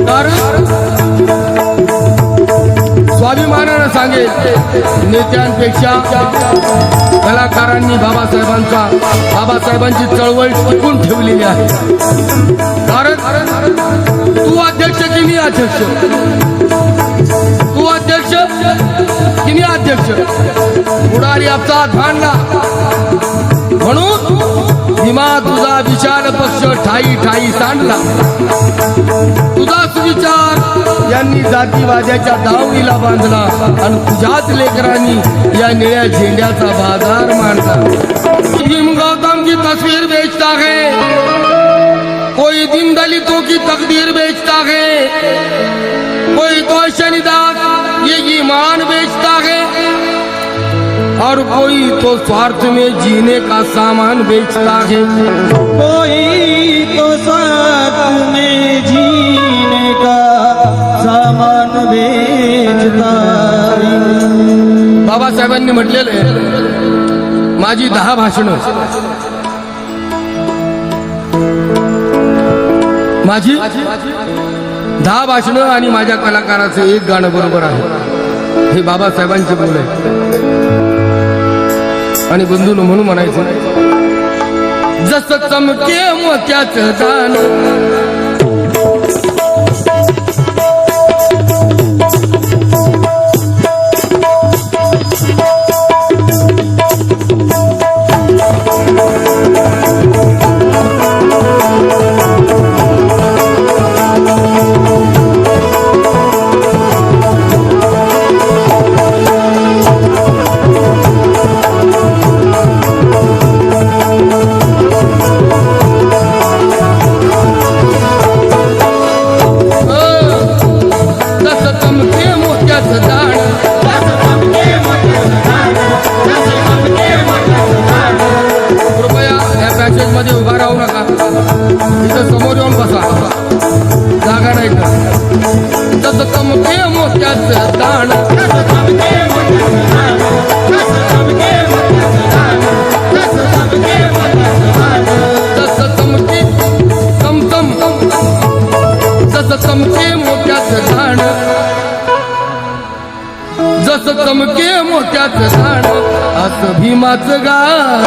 कारण स्वाभिमानानं सांगेल नेत्यांपेक्षा कलाकारांनी बाबासाहेबांची चळवळ टिकून ठेवलेली आहे. कारण तू अध्यक्ष की मी अध्यक्ष, तू अध्यक्ष की मी अध्यक्ष, पुढारी आपचा भांडला म्हणून भीमा तुझा विचार पक्ष ठाई ठाई सांडला. तुझा सुविचार यांनी जातीवाद्याच्या दावणीला बांधला आणि तुझ्याच लेकरांनी या निळ्या झेंड्याचा बाजार मांडला. भीम गौतम की तस्वीर बेचता है, कोई दिन दलितों की तकदीर बेचता है, कोई तो शनिदास ये ईमान बेचता है और कोई तो स्वार्थ में जीने का सामान बेचता है. कोई तो स्वार्थ में जीने का सामान बेचता है. बाबासाहेबांनी म्हटलेलं आहे माझी 10 भाषणं, माझी 10 भाषणं आणि माझ्या कलाकाराचं एक गाणं बरोबर आहे. हे बाबासाहेबांचे बोल आहे. आणि बंधून म्हणून म्हणायचं जसं चमके मोत्याचं दान, मध्ये उभा राहू नका, इथं समोर येऊन बसा, जागा नाही का. जसं चमके मोत्याचं दाण, जसं चमके चमचम, जसं चमके मोत्याचं दाण, जसं चमके मोत्याचं दाण असं भीमाचं गाण.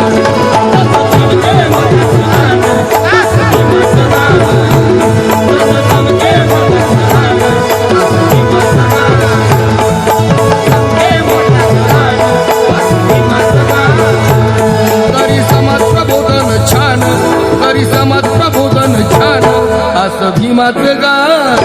तरी समाज प्रबोधन छान, तरी समाज प्रबोधन छान असं भीमाचं गाण.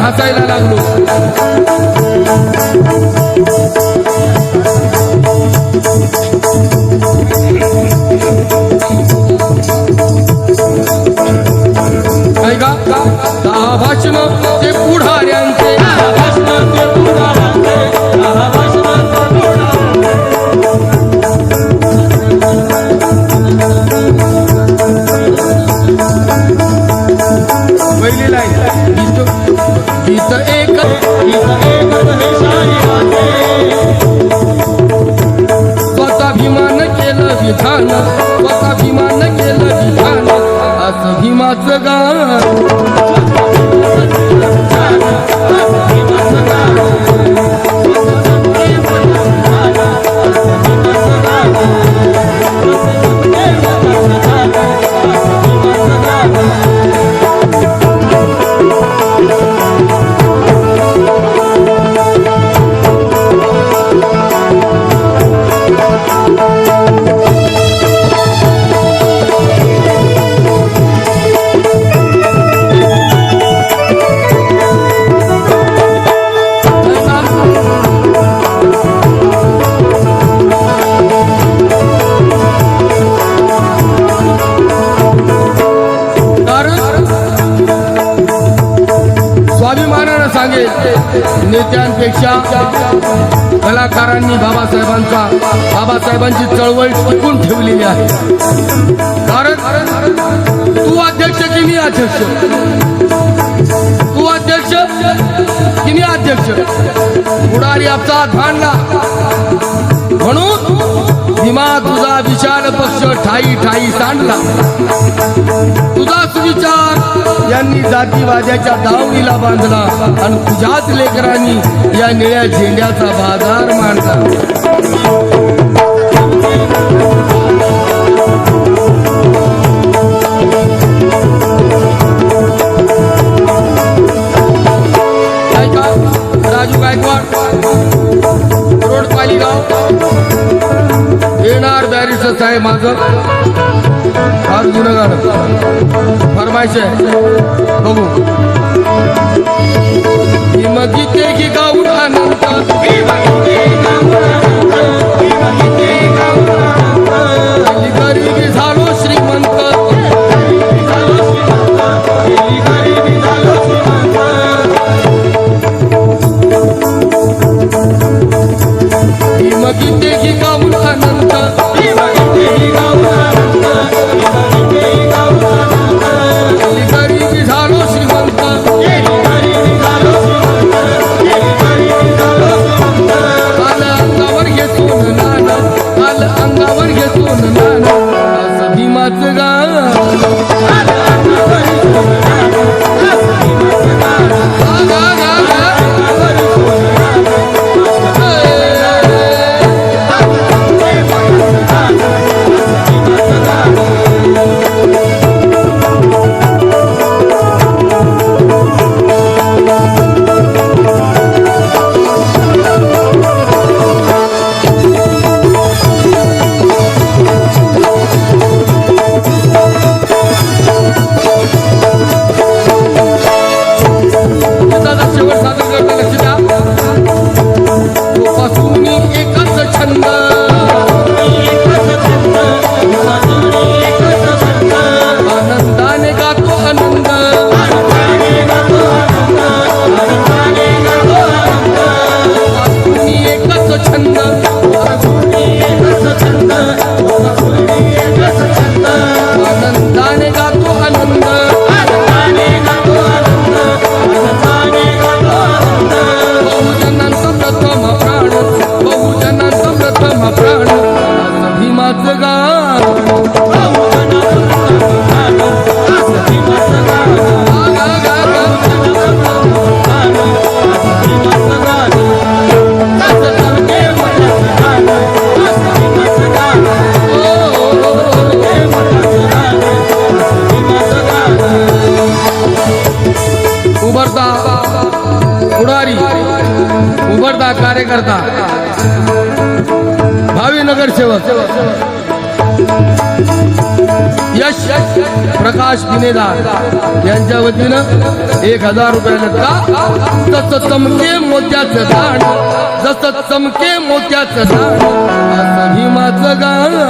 हसायला लागलो. काय का 10 भाषण ते पुढाऱ्यांचे, पहिली लाईन गीत एक स्वाभिमान केलं विधान, स्वाभिमान केलं विधान असं भीमाचं गाण. नेत्यांपेक्षा कलाकारांनी बाबासाहेबांची चळवळ टिकून ठेवलेली आहे. कारण तू अध्यक्ष की मी अध्यक्ष, तू अध्यक्ष की मी अध्यक्ष. पुढारी आपचा भांडला म्हणून भीमा तुझा विशाल पक्ष ठाई ठाई सांडला. तुझा सुविचार यांनी जातीवाद्याच्या दावणीला बांधला आणि तुझ्याच लेकरांनी या निळ्या झेंड्याचा बाजार मांडला. राजू गायकवाड, रोड पालीगाव, येणार बॅरिस्टर साहेब माझं फार जुनं गाणं फरमायश आहे बघू. गीते की गाऊन अनंत गरीबी झालो श्रीमंत गीते की गाऊन अनंत गरीबी झालो श्रीमंत काल अंगावर घेतून नाणं, काल अंगावर घेतून नाणं असं भीमाचं गाणं. उभरता कार्यकर्ता भावी नगरसेवक यश प्रकाश पिनेदार यांच्या वतीनं 1000 रुपयाला जसं चमके मोत्याचं झाड, जसं चमके मोत्याचं झाड असं भीमाचं गाणं.